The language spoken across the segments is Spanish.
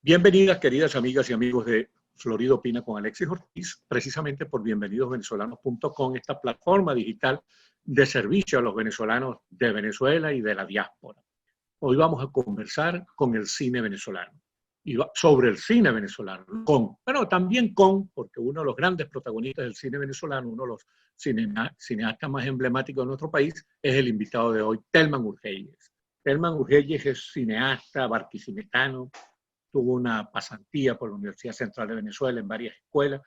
Bienvenidas, queridas amigas y amigos de Florida Opina con Alexis Ortiz, precisamente por bienvenidosvenezolanos.com, esta plataforma digital de servicio a los venezolanos de Venezuela y de la diáspora. Hoy vamos a conversar con el cine venezolano, y sobre el cine venezolano, también porque uno de los grandes protagonistas del cine venezolano, uno de los cineastas más emblemáticos de nuestro país, es el invitado de hoy, Thelman Urgelles. Thelman Urgelles es cineasta, barquisimetano, tuvo una pasantía por la Universidad Central de Venezuela en varias escuelas,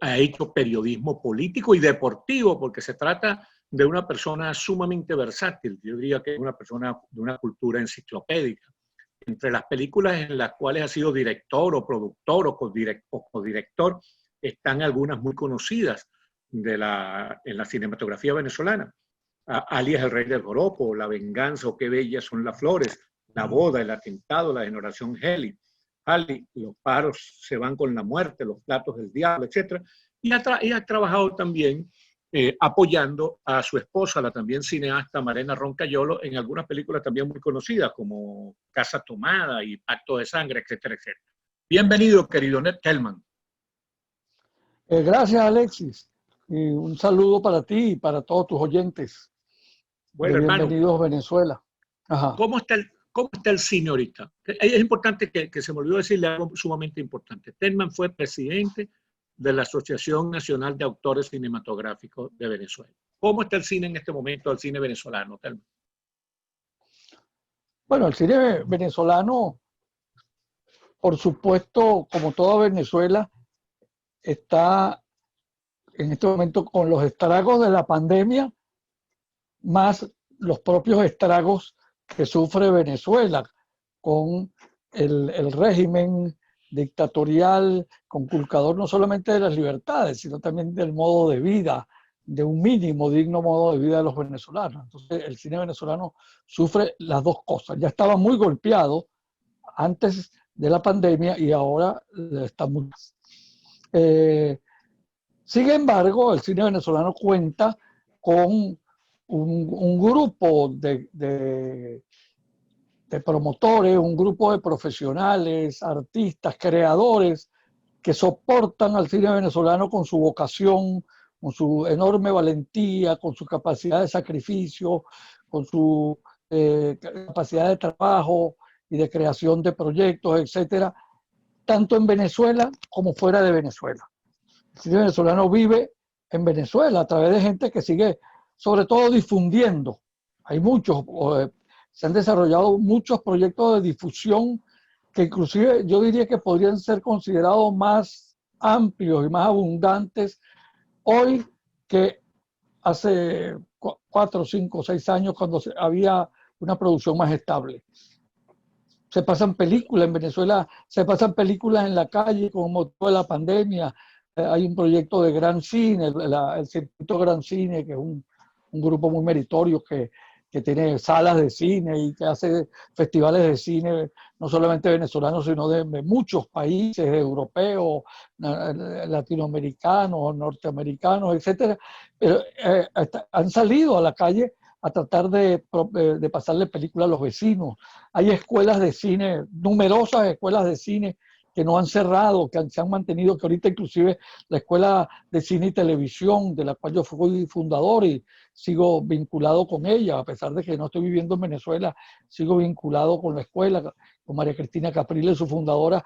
ha hecho periodismo político y deportivo, porque se trata de una persona sumamente versátil. Yo diría que es una persona de una cultura enciclopédica. Entre las películas en las cuales ha sido director o productor o codirector, están algunas muy conocidas en la cinematografía venezolana. Alias el Rey del Joropo, La Venganza o Qué Bellas Son las Flores, La Boda, El Atentado, La Generación Halley, Los Paros se van con la muerte, Los Platos del Diablo, etc. Y ha trabajado también apoyando a su esposa, la también cineasta Marena Roncayolo, en algunas películas también muy conocidas como Casa Tomada y Pacto de Sangre, etcétera, etcétera. Bienvenido, querido Thelman. Gracias, Alexis. Y un saludo para ti y para todos tus oyentes. Bueno, Bienvenidos a Venezuela. Ajá. ¿Cómo está el cine ahorita? Es importante que se me olvidó decirle algo sumamente importante. Thelman fue presidente de la Asociación Nacional de Autores Cinematográficos de Venezuela. ¿Cómo está el cine en este momento, el cine venezolano, Thelman? Bueno, el cine venezolano, por supuesto, como toda Venezuela, está en este momento con los estragos de la pandemia, más los propios estragos que sufre Venezuela con el régimen dictatorial, conculcador no solamente de las libertades, sino también del modo de vida, de un mínimo digno modo de vida de los venezolanos. Entonces el cine venezolano sufre las dos cosas. Ya estaba muy golpeado antes de la pandemia y ahora está muy... sin embargo, el cine venezolano cuenta con un grupo de promotores, un grupo de profesionales, artistas, creadores que soportan al cine venezolano con su vocación, con su enorme valentía, con su capacidad de sacrificio, con su capacidad de trabajo y de creación de proyectos, etcétera, tanto en Venezuela como fuera de Venezuela. El cine venezolano vive en Venezuela a través de gente que sigue, sobre todo, difundiendo. Hay muchos, se han desarrollado muchos proyectos de difusión que inclusive yo diría que podrían ser considerados más amplios y más abundantes hoy que hace 4, 5, 6 años cuando había una producción más estable. Se pasan películas en Venezuela, se pasan películas en la calle con motivo de la pandemia. Hay un proyecto de Gran Cine, el Circuito Gran Cine, que es un grupo muy meritorio que tiene salas de cine y que hace festivales de cine, no solamente venezolanos, sino de muchos países europeos, latinoamericanos, norteamericanos, etcétera. Pero han salido a la calle a tratar de pasarle películas a los vecinos. Hay escuelas de cine, numerosas escuelas de cine que no han cerrado, que se han mantenido, que ahorita inclusive la Escuela de Cine y Televisión, de la cual yo fui fundador y sigo vinculado con ella, a pesar de que no estoy viviendo en Venezuela, sigo vinculado con la escuela, con María Cristina Capriles, su fundadora,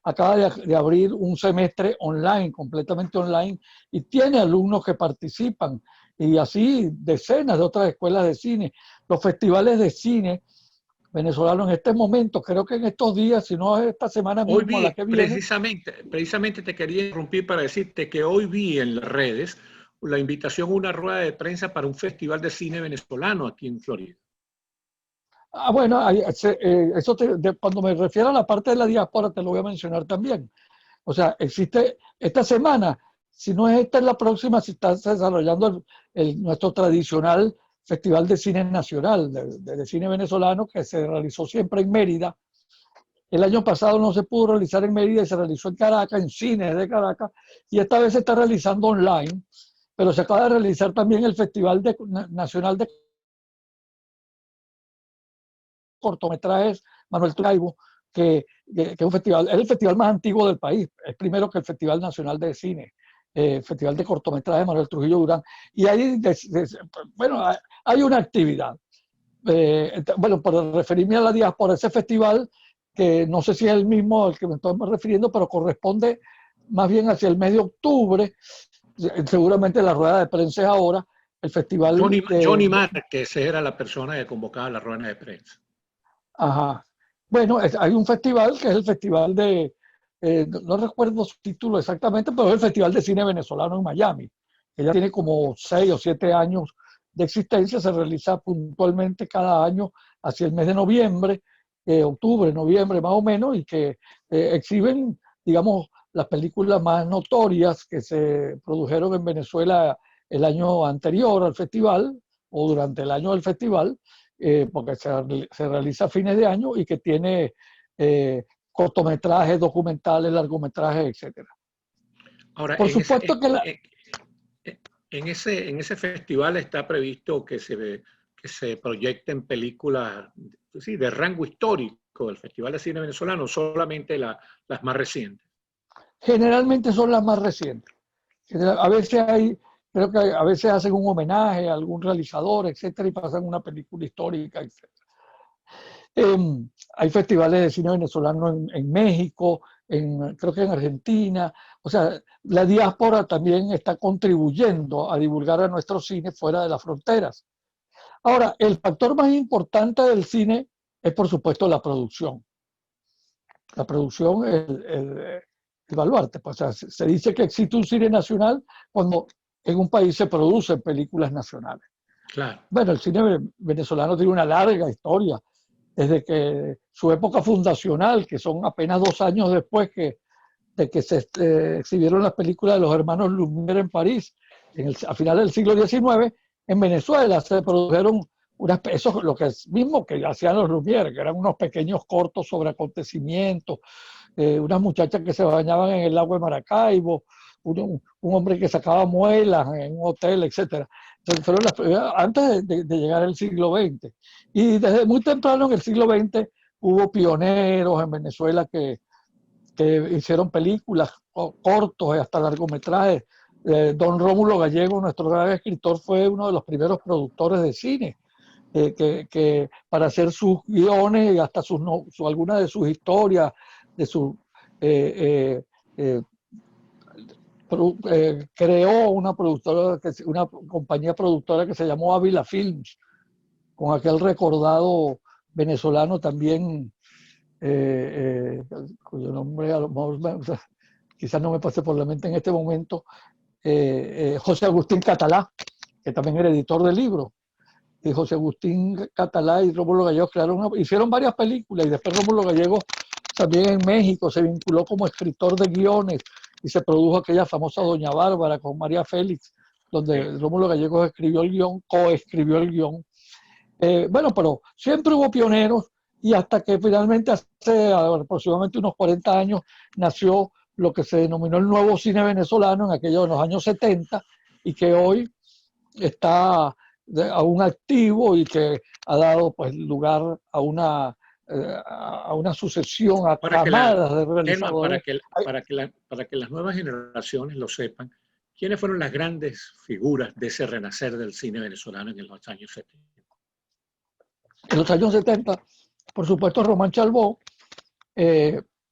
acaba de abrir un semestre online, completamente online, y tiene alumnos que participan, y así decenas de otras escuelas de cine. Los festivales de cine venezolano en este momento, creo que en estos días, si no es esta semana mismo, la que viene. Precisamente te quería interrumpir para decirte que hoy vi en las redes la invitación a una rueda de prensa para un festival de cine venezolano aquí en Florida. Bueno, cuando me refiero a la parte de la diáspora, te lo voy a mencionar también. O sea, existe esta semana, si no es esta, es la próxima, se está desarrollando nuestro tradicional Festival de Cine Nacional, de cine venezolano, que se realizó siempre en Mérida. El año pasado no se pudo realizar en Mérida y se realizó en Caracas, en cines de Caracas, y esta vez se está realizando online, pero se acaba de realizar también el Festival Nacional de Cortometrajes Manuel Traibo, que es un festival, es el festival más antiguo del país, es primero que el Festival Nacional de Cine, Festival de Cortometraje Manuel Trujillo Durán, y ahí, bueno, hay una actividad. Bueno, para referirme a la diáspora, ese festival, que no sé si es el mismo al que me estoy refiriendo, pero corresponde más bien hacia el mes de octubre, seguramente la rueda de prensa es ahora, el festival Johnny Márquez era la persona que convocaba la rueda de prensa. Ajá. Bueno, hay un festival que es el festival de, no recuerdo su título exactamente, pero es el Festival de Cine Venezolano en Miami, que ya tiene como 6 o 7 años de existencia, se realiza puntualmente cada año hacia el mes de noviembre, octubre, noviembre más o menos, y que exhiben, digamos, las películas más notorias que se produjeron en Venezuela el año anterior al festival o durante el año del festival, porque se realiza a fines de año y que tiene cortometrajes, documentales, largometrajes, etc. Ahora, Por supuesto que en ese festival está previsto que se proyecten películas, sí, de rango histórico del Festival de Cine Venezolano, solamente las más recientes. generalmente son las más recientes. A veces creo que a veces hacen un homenaje a algún realizador, etcétera, y pasan una película histórica, etcétera. Hay festivales de cine venezolano en México, creo que en Argentina. O sea, la diáspora también está contribuyendo a divulgar a nuestro cine fuera de las fronteras. Ahora, el factor más importante del cine es, por supuesto, la producción. La producción es el baluarte. Pues, o sea, se dice que existe un cine nacional cuando en un país se producen películas nacionales. Claro. Bueno, el cine venezolano tiene una larga historia, desde que su época fundacional, que son apenas 2 años después de que se exhibieron las películas de los hermanos Lumière en París, a finales del siglo XIX, en Venezuela se produjeron eso es lo que es mismo que hacían los Lumière, que eran unos pequeños cortos sobre acontecimientos, unas muchachas que se bañaban en el lago de Maracaibo, un hombre que sacaba muelas en un hotel, etc. Entonces, fueron antes de llegar al siglo XX. Y desde muy temprano en el siglo XX hubo pioneros en Venezuela que hicieron películas, cortos y hasta largometrajes. Don Rómulo Gallego, nuestro gran escritor, fue uno de los primeros productores de cine, que para hacer sus guiones y hasta algunas de sus historias, de su, creó una compañía productora que se llamó Ávila Films, con aquel recordado venezolano también, cuyo nombre a lo mejor quizás no me pase por la mente en este momento, José Agustín Catalá, que también era editor de libros. Y José Agustín Catalá y Rómulo Gallegos hicieron varias películas, y después Rómulo Gallegos también en México se vinculó como escritor de guiones y se produjo aquella famosa Doña Bárbara con María Félix, donde Rómulo Gallegos escribió el guión, coescribió el guión. Bueno, pero siempre hubo pioneros, y hasta que finalmente hace aproximadamente unos 40 años nació lo que se denominó el nuevo cine venezolano en aquellos, en los años 70, y que hoy está aún activo y que ha dado pues lugar a una sucesión a camadas de realizadores. Para que las nuevas generaciones lo sepan, ¿quiénes fueron las grandes figuras de ese renacer del cine venezolano en los años 70? En los años 70, por supuesto, Román Chalbó,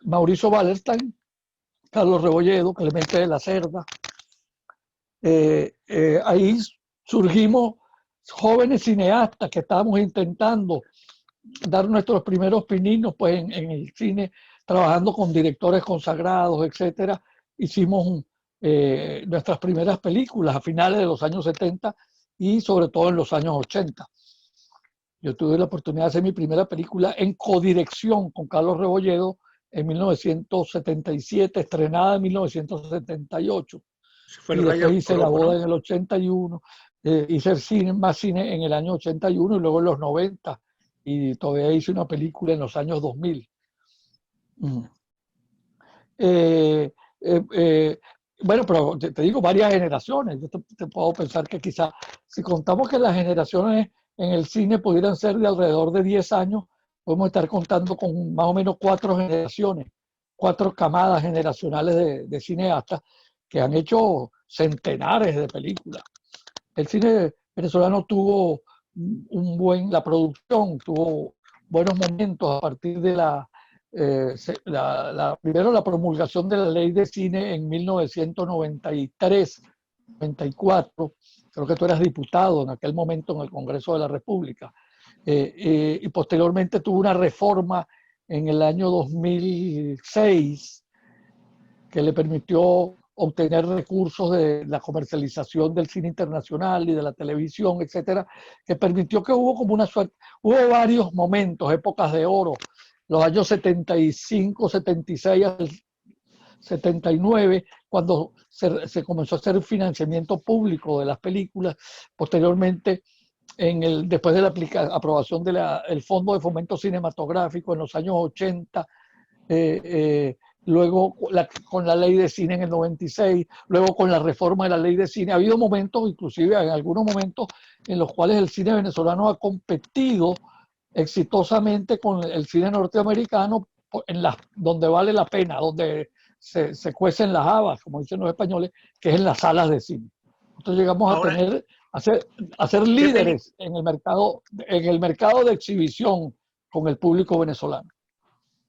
Mauricio Wallerstein, Carlos Rebolledo, Clemente de la Cerda. Ahí surgimos jóvenes cineastas que estábamos intentando dar nuestros primeros pininos pues, en el cine, trabajando con directores consagrados, etcétera. Hicimos nuestras primeras películas a finales de los años 70 y sobre todo en los años 80. Yo tuve la oportunidad de hacer mi primera película en codirección con Carlos Rebolledo en 1977, estrenada en 1978. Y después hice La Boda en el 81, hice más cine en el año 81 y luego en los 90, y todavía hice una película en los años 2000. Bueno, pero te digo, varias generaciones. Yo te puedo pensar que quizá, si contamos que las generaciones en el cine pudieran ser de alrededor de 10 años, podemos estar contando con más o menos 4 generaciones, 4 camadas generacionales de cineastas que han hecho centenares de películas. El cine venezolano tuvo la producción tuvo buenos momentos a partir de primero la promulgación de la ley de cine en 1993, 94. Creo que tú eras diputado en aquel momento en el Congreso de la República. Y posteriormente tuvo una reforma en el año 2006 que le permitió obtener recursos de la comercialización del cine internacional y de la televisión, etcétera, que permitió que hubo como una suerte, hubo varios momentos, épocas de oro, los años 75, 76 al 79, cuando se comenzó a hacer financiamiento público de las películas. Posteriormente, después de la aprobación del Fondo de Fomento Cinematográfico en los años 80, luego con la ley de cine en el 96, luego con la reforma de la ley de cine. Ha habido momentos, inclusive en algunos momentos, en los cuales el cine venezolano ha competido exitosamente con el cine norteamericano donde vale la pena, donde se cuecen las habas, como dicen los españoles, que es en las salas de cine. Entonces llegamos a ser líderes en el mercado de exhibición con el público venezolano.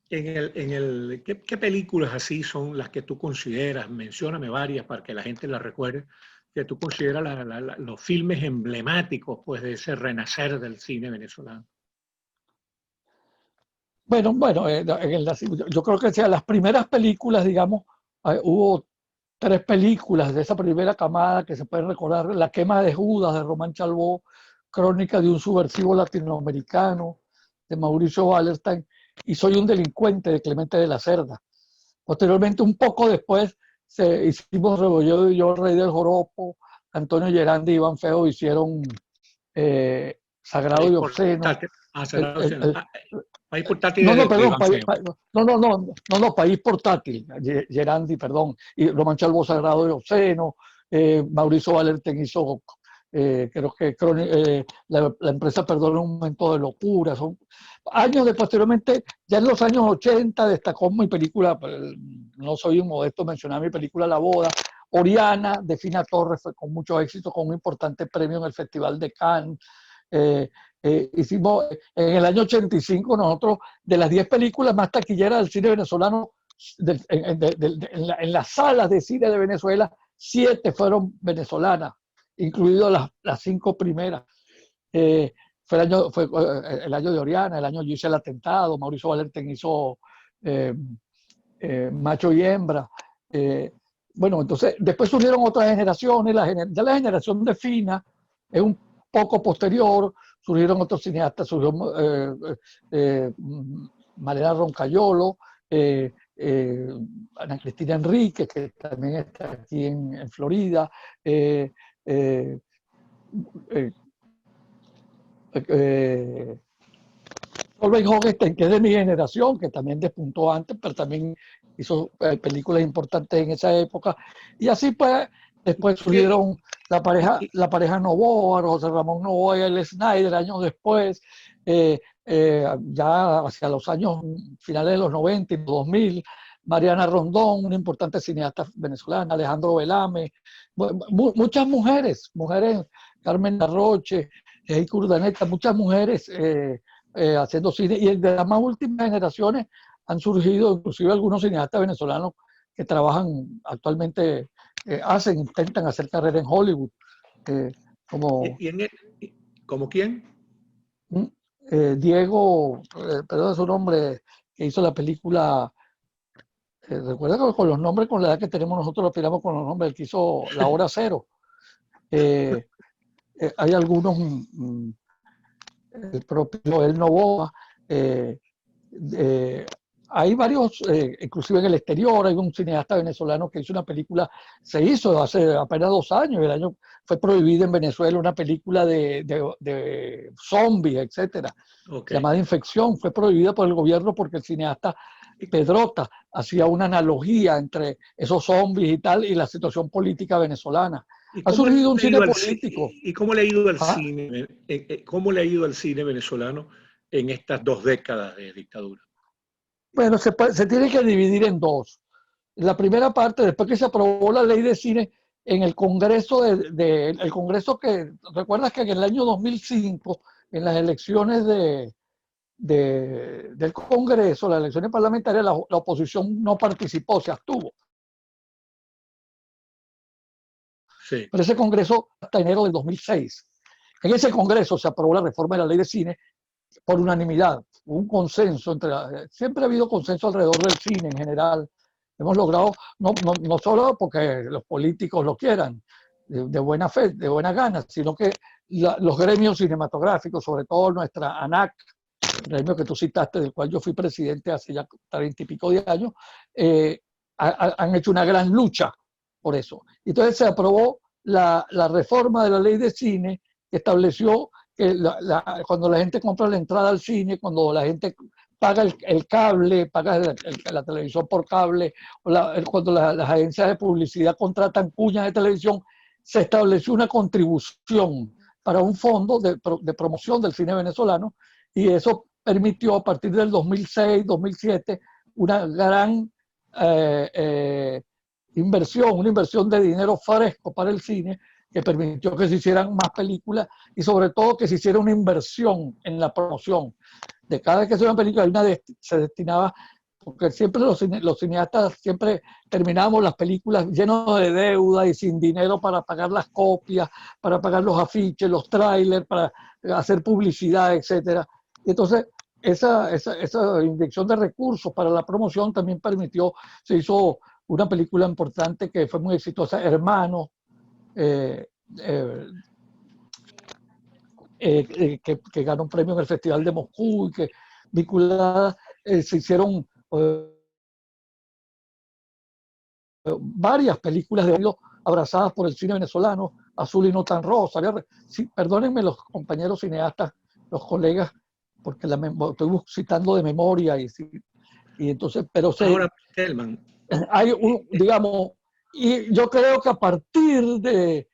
¿Qué películas así son las que tú consideras? Mencióname varias para que la gente las recuerde, que tú consideras los filmes emblemáticos, pues, de ese renacer del cine venezolano. Bueno, yo creo que las primeras películas, digamos, hubo 3 películas de esa primera camada que se pueden recordar: La quema de Judas, de Román Chalbaud; Crónica de un subversivo latinoamericano, de Mauricio Wallerstein; y Soy un delincuente, de Clemente de la Cerda. Posteriormente, un poco después, hicimos Rebolledo y yo, Rey del Joropo. Antonio Gerandi y Iván Feo hicieron Sagrado y Obsceno. País Portátil. País Portátil, Gerandi, perdón, y Román Chalbaud, Sagrado y Obsceno. Mauricio Wallerstein hizo, creo que la empresa Perdona un momento de locura. Son años de posteriormente, ya en los años 80 destacó mi película, no soy un modesto mencionar mi película La Boda. Oriana, de Fina Torres, fue con mucho éxito, con un importante premio en el Festival de Cannes. Hicimos en el año 85 nosotros, de las 10 películas más taquilleras del cine venezolano, en las salas de cine de Venezuela, 7 fueron venezolanas, incluidas las 5 primeras. Fue el año de Oriana, el año yo hice El Atentado, Mauricio Wallerstein hizo Macho y Hembra. Bueno, entonces después surgieron otras generaciones. Ya la generación de Fina es un poco posterior. Surgieron otros cineastas, surgió Malena Roncayolo, Ana Cristina Enríquez, que también está aquí en Florida, Solveig Hogenstein, que es de mi generación, que también despuntó antes, pero también hizo películas importantes en esa época. Y así pues, después surgieron la pareja Novoa, José Ramón Novoa y El Snyder, años después, ya hacia los años finales de los 90 y 2000, Mariana Rondón, una importante cineasta venezolana, Alejandro Velame, muchas mujeres, Carmen Arroche, Heike Urdaneta, muchas mujeres haciendo cine. Y de las más últimas generaciones han surgido inclusive algunos cineastas venezolanos que trabajan actualmente, intentan hacer carrera en Hollywood. ¿Como quién? Diego, perdón su nombre, que hizo la película. Recuerda que con los nombres, con la edad que tenemos nosotros, lo piramos con los nombres. El que hizo La Hora Cero. Hay algunos, el propio Joel Novoa. Hay varios, inclusive en el exterior. Hay un cineasta venezolano que hizo una película, se hizo hace apenas 2 años, el año fue prohibida en Venezuela, una película de zombies, etcétera, llamada Infección. Fue prohibida por el gobierno porque el cineasta Pedrota hacía una analogía entre esos zombies y tal y la situación política venezolana. Ha surgido un cine político. ¿Y cómo le ha ido al cine? ¿Cómo le ha ido al cine venezolano en estas 2 décadas de dictadura? Bueno, se tiene que dividir en dos. La primera parte, después que se aprobó la ley de cine en el Congreso, el Congreso que, recuerdas que en el año 2005, en las elecciones del Congreso, las elecciones parlamentarias, la oposición no participó, se abstuvo. Sí. Pero ese Congreso hasta enero del 2006. En ese Congreso se aprobó la reforma de la ley de cine por unanimidad, un consenso siempre ha habido consenso alrededor del cine en general. Hemos logrado, no solo porque los políticos lo quieran, de buena fe, de buena gana, sino que los gremios cinematográficos, sobre todo nuestra ANAC, el gremio que tú citaste, del cual yo fui presidente hace ya 30 y pico de años, han hecho una gran lucha por eso. Entonces se aprobó la reforma de la ley de cine que estableció que cuando la gente compra la entrada al cine, cuando la gente paga el cable, paga la televisión por cable, cuando las agencias de publicidad contratan cuñas de televisión, se estableció una contribución para un fondo de promoción del cine venezolano, y eso permitió a partir del 2006, 2007, una gran una inversión de dinero fresco para el cine, que permitió que se hicieran más películas y sobre todo que se hiciera una inversión en la promoción. De cada vez que se hacía una película, se destinaba, porque siempre los cineastas siempre terminábamos las películas llenos de deuda y sin dinero para pagar las copias, para pagar los afiches, los trailers, para hacer publicidad, etc. Entonces, esa inyección de recursos para la promoción también permitió, se hizo una película importante que fue muy exitosa, Hermanos, que ganó un premio en el Festival de Moscú, y que vinculada, se hicieron varias películas de oído abrazadas por el cine venezolano, Azul y no tan rosa. Sí, perdónenme los compañeros cineastas, los colegas, porque estoy citando de memoria, y entonces, pero Ahora, Telman, hay digamos, y yo creo que a partir de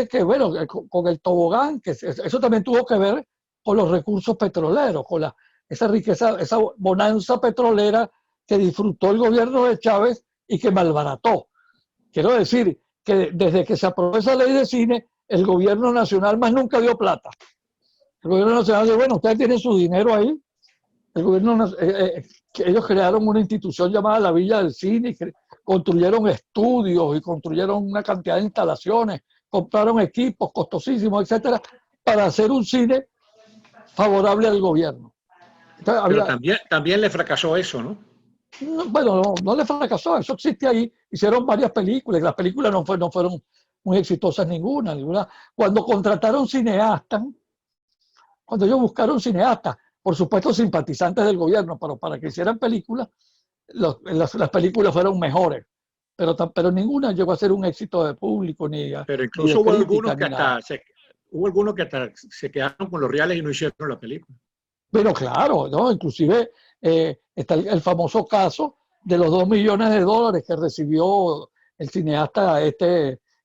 que, bueno, con el tobogán, que eso también tuvo que ver con los recursos petroleros, con esa riqueza, esa bonanza petrolera que disfrutó el gobierno de Chávez y que malbarató. Quiero decir que desde que se aprobó esa ley de cine, el gobierno nacional más nunca dio plata. El gobierno nacional dijo, bueno, ustedes tienen su dinero ahí. El gobierno, ellos crearon una institución llamada la Villa del Cine, y construyeron estudios y construyeron una cantidad de instalaciones, compraron equipos costosísimos, etcétera, para hacer un cine favorable al gobierno. Entonces, pero también le fracasó eso, ¿no? Bueno, no le fracasó, eso existe ahí. Hicieron varias películas, y las películas no fueron muy exitosas ninguna. Cuando contrataron cineastas, cuando ellos buscaron cineastas, por supuesto simpatizantes del gobierno, pero para que hicieran películas, las películas fueron mejores. Pero ninguna llegó a ser un éxito de público, pero incluso ni de hubo algunos que hasta se quedaron con los reales y no hicieron la película. Pero claro, ¿no? Inclusive está el famoso caso de los $2 millones que recibió el cineasta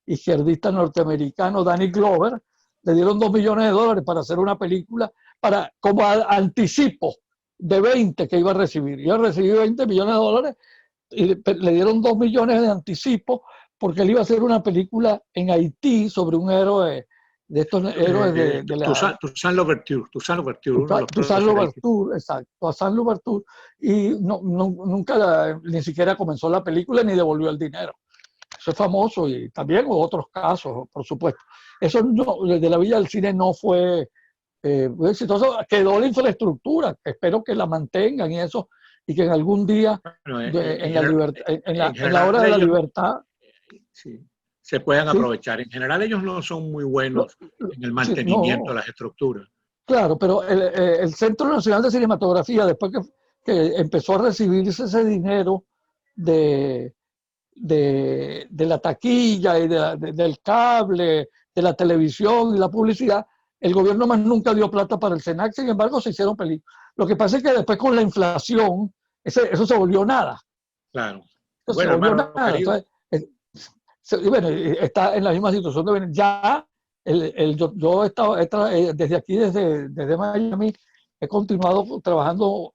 izquierdista norteamericano Danny Glover. Le dieron $2 millones para hacer una película como anticipo de 20 que iba a recibir. Iba a recibir $20 millones y le dieron 2 millones de anticipo porque él iba a hacer una película en Haití sobre un héroe de estos héroes de la... Toussaint Louverture. Toussaint Louverture, exacto. Toussaint Louverture. Y nunca ni siquiera comenzó la película ni devolvió el dinero. Eso es famoso, y también hubo otros casos, por supuesto. Eso de la Villa del Cine no fue muy exitoso. Quedó la infraestructura, que espero que la mantengan y eso, y que en algún día, en la hora de la libertad, sí, se puedan aprovechar. En general ellos no son muy buenos en el mantenimiento de las estructuras. Claro, pero el Centro Nacional de Cinematografía, después que empezó a recibirse ese dinero de la taquilla y del cable, de la televisión y la publicidad, el gobierno más nunca dio plata para el SENAC. Sin embargo, se hicieron películas. Lo que pasa es que después, con la inflación, eso se volvió nada. Claro. Eso se volvió nada. Entonces, bueno, está en la misma situación de Venezuela. Ya yo he estado desde aquí, desde Miami, he continuado trabajando,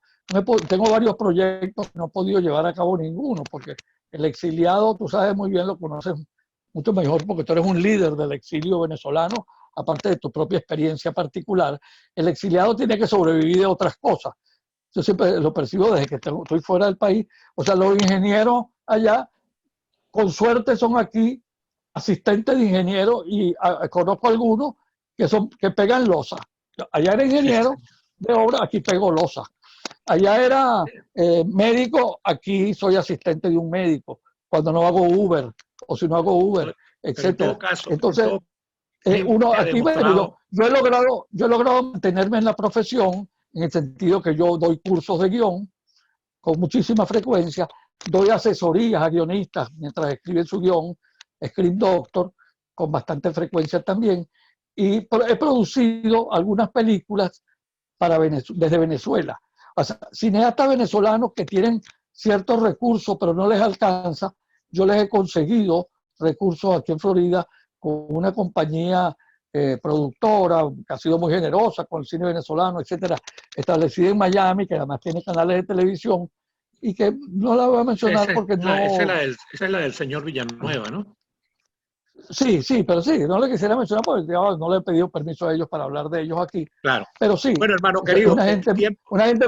tengo varios proyectos que no he podido llevar a cabo ninguno, porque el exiliado, tú sabes muy bien, lo conoces mucho mejor porque tú eres un líder del exilio venezolano, aparte de tu propia experiencia particular. El exiliado tiene que sobrevivir de otras cosas. Yo siempre lo percibo desde que estoy fuera del país. O sea, los ingenieros allá, con suerte, son aquí asistentes de ingeniero y conozco algunos que pegan losa. Allá era ingeniero de obra, aquí pego losa. Allá era médico, aquí soy asistente de un médico. Cuando no hago Uber, o si no hago Uber, Pero en todo etcétera. caso, Entonces, gente uno ha aquí, bueno, demostrado, yo he logrado mantenerme en la profesión, en el sentido que yo doy cursos de guión con muchísima frecuencia, doy asesorías a guionistas mientras escriben su guión, Screen Doctor, con bastante frecuencia también, y he producido algunas películas desde Venezuela. O sea, cineastas venezolanos que tienen ciertos recursos, pero no les alcanza, yo les he conseguido recursos aquí en Florida con una compañía productora que ha sido muy generosa con el cine venezolano, etcétera, establecida en Miami, que además tiene canales de televisión y que no la voy a mencionar porque no. esa es la del señor Villanueva, ¿no? Sí, sí, pero sí, no le quisiera mencionar porque digamos, no le he pedido permiso a ellos para hablar de ellos aquí. Claro. Pero sí, Bueno, hermano es querido, una gente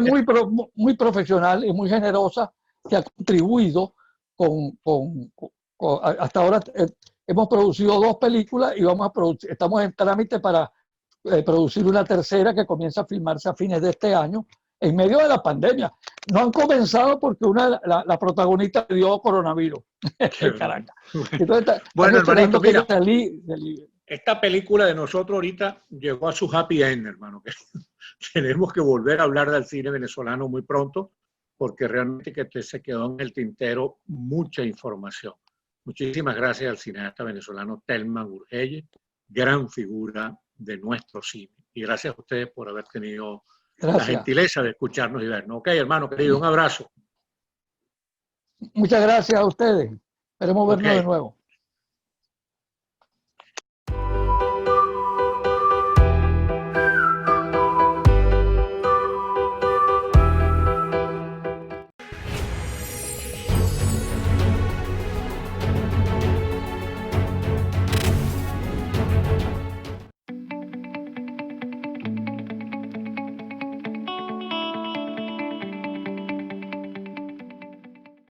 muy profesional y muy generosa que ha contribuido hasta ahora hemos producido 2 películas y estamos en trámite para producir una tercera que comienza a filmarse a fines de este año en medio de la pandemia. No han comenzado porque la protagonista dio coronavirus en Caracas. Entonces, bueno, hermanito, mira, que esta película de nosotros ahorita llegó a su happy end, hermano. Tenemos que volver a hablar del cine venezolano muy pronto, porque realmente que se quedó en el tintero mucha información. Muchísimas gracias al cineasta venezolano Telman Urgelle, gran figura de nuestro cine. Y gracias a ustedes por haber tenido la gentileza de escucharnos y vernos. Ok, hermano querido, un abrazo. Muchas gracias a ustedes. Esperemos vernos de nuevo.